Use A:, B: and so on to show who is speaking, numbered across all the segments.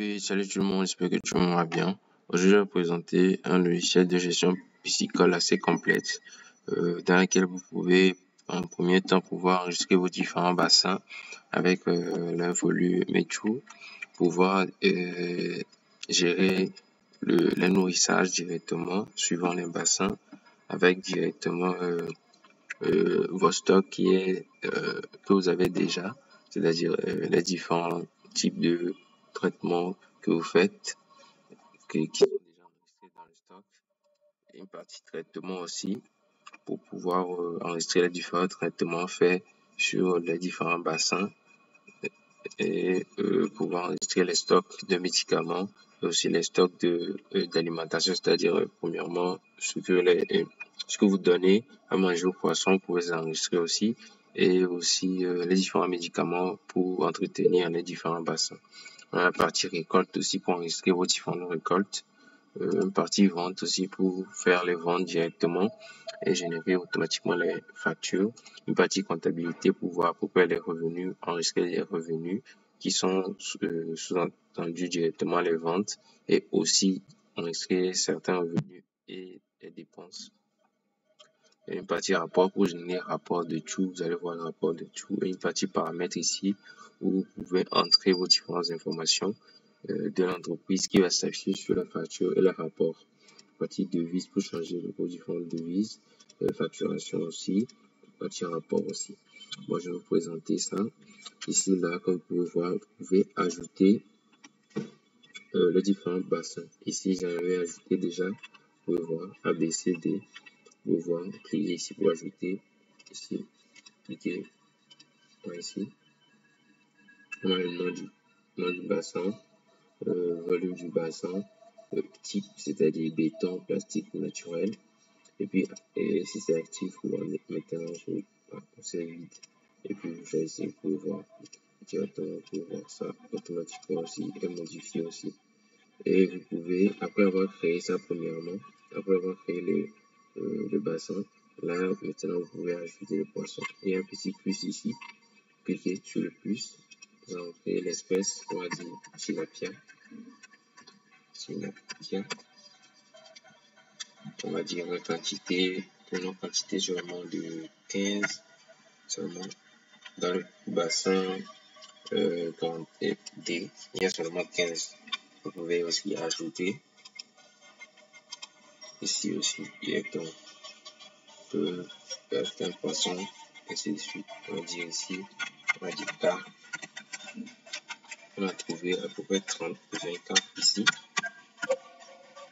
A: Oui, salut tout le monde, j'espère que tout le monde va bien. Aujourd'hui, je vais vous présenter un logiciel de gestion piscicole assez complète, dans lequel vous pouvez, en premier temps, pouvoir enregistrer vos différents bassins avec leur volume et tout, pouvoir gérer le nourrissage directement suivant les bassins, avec directement vos stocks que vous avez déjà, c'est-à-dire les différents types de traitements que vous faites, qui sont déjà enregistrés dans le stock, et une partie traitement aussi pour pouvoir enregistrer les différents traitements faits sur les différents bassins et pouvoir enregistrer les stocks de médicaments et aussi les stocks d'alimentation, c'est-à-dire premièrement ce que vous donnez à manger aux poissons, vous pouvez les enregistrer aussi, et aussi les différents médicaments pour entretenir les différents bassins. On a la partie récolte aussi pour enregistrer vos différentes récoltes, une partie vente aussi pour faire les ventes directement et générer automatiquement les factures, une partie comptabilité pour voir à peu près les revenus, enregistrer les revenus qui sont sous-entendus directement les ventes, et aussi enregistrer certains revenus et les dépenses. Et une partie rapport pour générer rapport de tout, vous allez voir le rapport de tout, et une partie paramètres ici où vous pouvez entrer vos différentes informations de l'entreprise qui va s'afficher sur la facture et le rapport. Partie devise pour changer vos différentes devises, facturation aussi, partie rapport aussi. Moi, je vais vous présenter ça. Ici, là, comme vous pouvez voir, vous pouvez ajouter les différents bassins. Ici, j'avais ajouté déjà, vous pouvez voir, ABCD. Vous pouvez voir, cliquez ici pour ajouter. Ici, cliquez ici. On a le nom du bassin, volume du bassin, type, c'est-à-dire béton, plastique ou naturel. Et puis, si c'est actif, vous maintenant, c'est vide. Et puis, vous choisissez pour voir directement pour voir ça automatiquement aussi et modifier aussi. Et vous pouvez, après avoir créé ça premièrement, après avoir créé le bassin, là, maintenant, vous pouvez ajouter le poisson. Il y a un petit plus ici. Cliquez sur le plus. Vous entrez l'espèce, on va dire tilapia. On va dire la quantité, prenons quantité seulement de 15, seulement dans le bassin D, il y a seulement 15. Vous pouvez aussi ajouter ici aussi directement un poisson, ainsi de suite. On va dire ici, on va dire K. On a trouvé à peu près 30, 24 ici.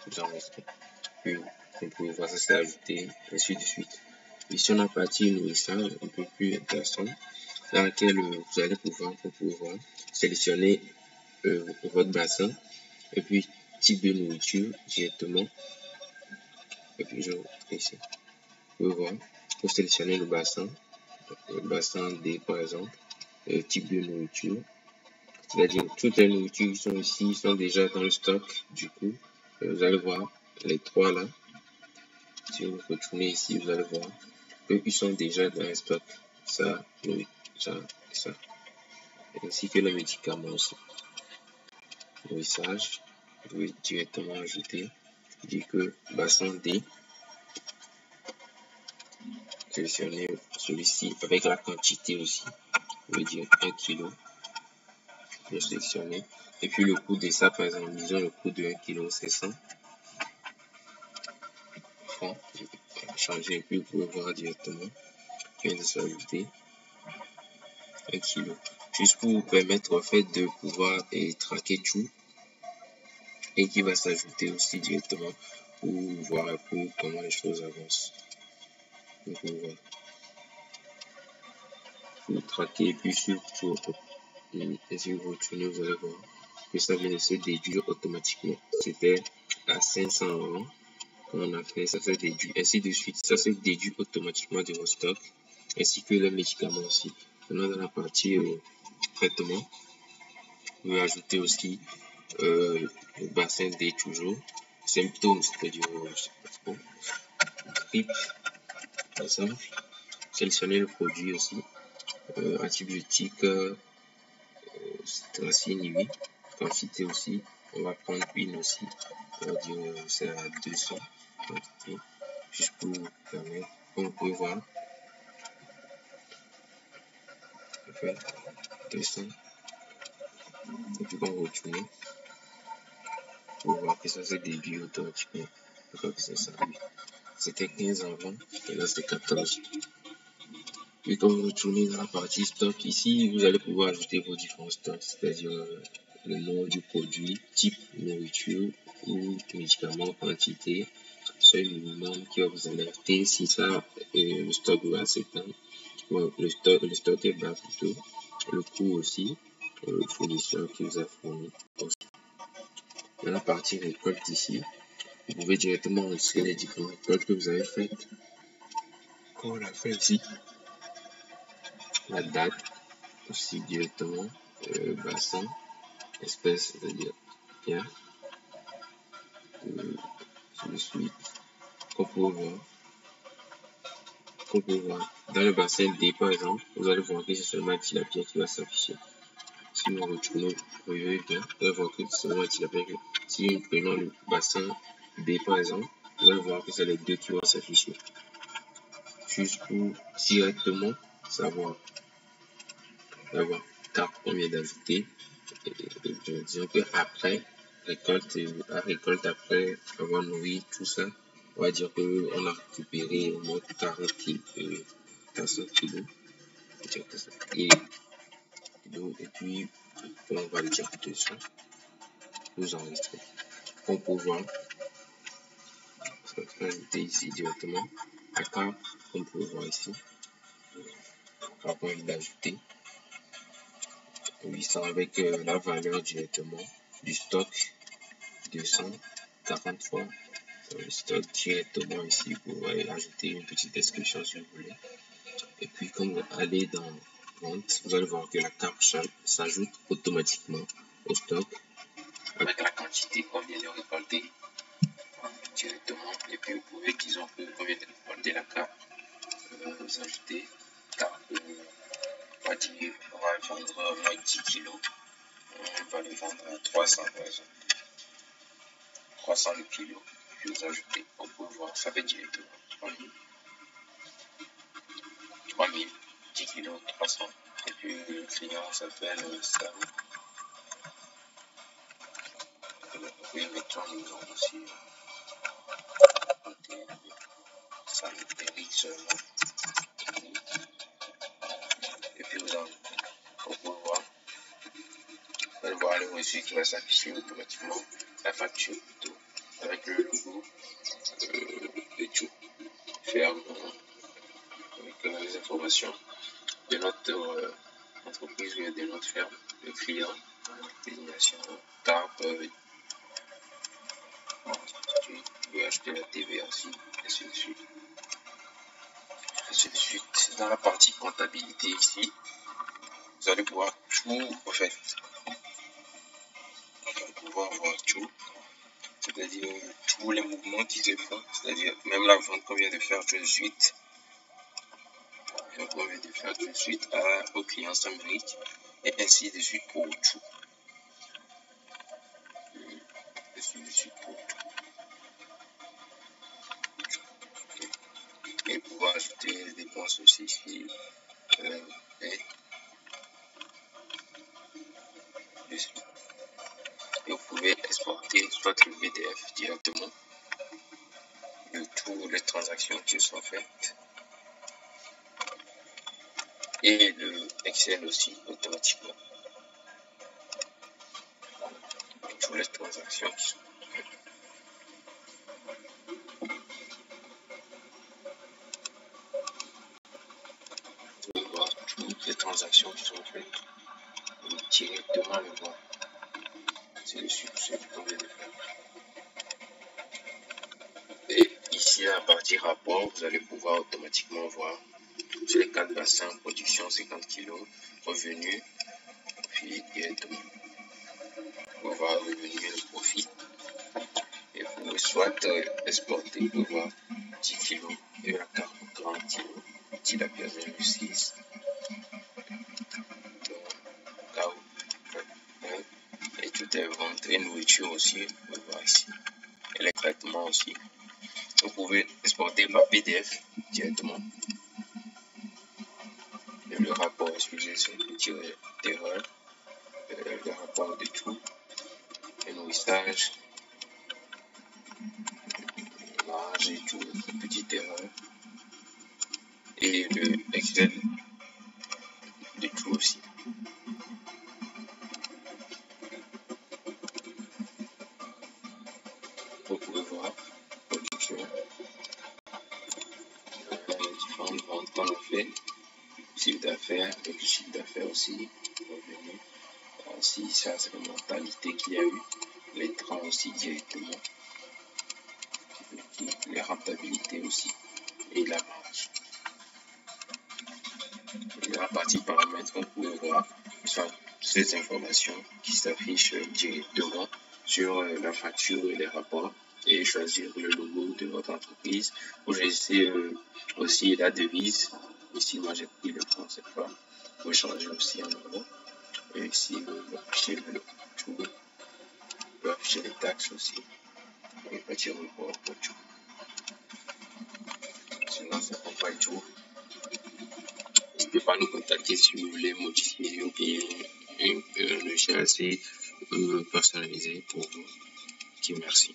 A: Vous enregistrez. Puis vous pouvez voir ça c'est ajouté, ainsi de suite. Ici, on a partie nourrissage un peu plus intéressant, dans laquelle vous allez pouvoir sélectionner votre bassin et puis type de nourriture directement. Et puis je ici, vous pouvez voir, pour sélectionner le bassin D par exemple, type de nourriture, c'est-à-dire toutes les nourritures qui sont ici sont déjà dans le stock. Du coup, vous allez voir les trois là. Si vous retournez ici, vous allez voir qu'ils sont déjà dans le stock. Ça, oui, ça, ça. Ainsi que les médicaments aussi. Nourrissage, vous pouvez directement ajouter. Dire que bassin D, sélectionnez celui-ci avec la quantité aussi. Vous pouvez dire 1 kg. Vous sélectionnez. Et puis le coût de ça, par exemple, disons le coût de 1 kg, c'est 100 francs. Changer et puis vous pouvez voir directement qu'il vient de s'ajouter 1 kg. Juste pour vous permettre en fait de pouvoir traquer tout, et qui va s'ajouter aussi directement pour voir un peu comment les choses avancent. Donc voilà. Vous traquez et puis surtout, et si vous retournez, vous allez voir que ça vient de se déduire automatiquement. C'était à 500 € quand on a fait, ça se déduit, ainsi de suite. Ça se déduit automatiquement de vos stocks, ainsi que les médicaments aussi. Maintenant, dans la partie traitement, vous pouvez ajouter aussi le bassin D toujours, symptômes, c'est-à-dire grippe, par exemple. Sélectionner le produit aussi, antibiotique, tracine, quantité aussi, on va prendre une aussi, on va dire c'est à 200 quantité, juste pour vous permettre, comme vous pouvez voir, on fait 200, et puis quand vous retournez, vous voir que ça s'est déduit automatiquement, pourquoi que c'est ça, c'était 15 avant, et là c'est 14. Puis quand vous retournez dans la partie stock, ici, vous allez pouvoir ajouter vos différents stocks, c'est-à-dire le nom du produit, type nourriture ou médicament, quantité, seuil minimum qui va vous alerter si ça, le stock va s'éteindre, le stock est bas plutôt, le coût aussi, le fournisseur qui vous a fourni. Dans la partie récolte ici, vous pouvez directement enregistrer les différentes récoltes que vous avez faites. Comme on l'a fait ici, la date aussi directement, bassin, espèce, c'est-à-dire bien, sur le suite, qu'on peut voir. Dans le bassin D par exemple, vous allez voir que c'est seulement tilapia qui va s'afficher. Si nous retournons au bien, vous allez voir que c'est seulement tilapia. Si nous prenons le bassin B par exemple, vous allez voir que c'est les deux qui vont s'afficher. Juste pour directement savoir car on vient d'ajouter. Disons que après récolte après avoir nourri tout ça, on va dire qu'on a récupéré au moins 40 kilos, 400 kilos, et puis on va le dire dessus, nous enregistrer. On peut voir, on peut ajouter ici directement la carte, on peut voir ici, on va d'ajouter 800 avec la valeur directement du stock 240 fois le stock directement ici. Vous pouvez ajouter une petite description si vous voulez. Et puis quand vous allez dans vente, vous allez voir que la carte s'ajoute automatiquement au stock avec la quantité qu'on vient de récolter directement. Et puis vous pouvez, disons que qu'on vient de récolter la carte, vous ajoutez carte, on va vendre moins 10 kg. On va le vendre à 300 par exemple. 300 le kilo. Puis vous ajoutez, on peut voir, ça fait directement 3000, 10 kg, 300. Et puis le client s'appelle Sam. Vous pouvez mettre son numéro aussi. Sam Eric seulement. Et puis vous en, on peut voir. Vous allez voir le reçu qui va s'afficher automatiquement, la facture plutôt, avec le logo et tout. Faire avec les informations de notre entreprise ou de notre ferme, le client, désignation, carte, vous pouvez acheter la TVA aussi, ainsi de suite. Ainsi de suite. Dans la partie comptabilité ici, vous allez pouvoir tout, en fait, vous allez pouvoir voir tout, c'est-à-dire tous les mouvements qui se font, c'est-à-dire même la vente qu'on vient de faire tout de suite, au client Sameric, et ainsi de suite pour tout. Et pouvoir ajouter les dépenses aussi ici, et vous pouvez exporter soit le PDF directement de toutes les transactions qui sont faites et le Excel aussi automatiquement de toutes les transactions qui sont faites. Vous pouvez voir toutes les transactions qui sont faites directement le voir. C'est le succès qu'on vient de faire. Et ici, à la partie rapport, vous allez pouvoir automatiquement voir sur les 4 bassins, production 50 kg, revenu, puis directement. Vous voir le revenu et le profit. Et vous pouvez soit exporter pour voir 10 kg et la carte 40 kg, tilapia 0,6, et tout. vente et nourriture aussi. Vous pouvez voir ici. Et les traitements aussi. Vous pouvez exporter par PDF directement. Et le rapport, excusez, c'est une petite erreur. Le rapport de tout. Le nourrissage. Là, j'ai tout, une petite erreur. Et le Excel de tout aussi. Vous pouvez voir production, les différentes ventes qu'on a fait, chiffre d'affaires, et le chiffre d'affaires aussi, revenu. Ainsi, ça c'est la mentalité qu'il y a eu, les trains aussi directement, les rentabilités aussi, et la marge. Et dans la partie paramètres, on peut voir ces informations qui s'affichent directement sur la facture et les rapports et choisir le logo de votre entreprise. Vous choisissez aussi la devise. Ici, moi j'ai pris le franc cette fois. Vous changez aussi en euros. Et ici, vous affichez le tout. Vous affichez les taxes aussi. Et petit report pour tout. Sinon, ça prend pas le tout. N'hésitez pas à nous contacter si vous voulez modifier ou bien un logiciel assez personnalisé pour vous. Ok, merci.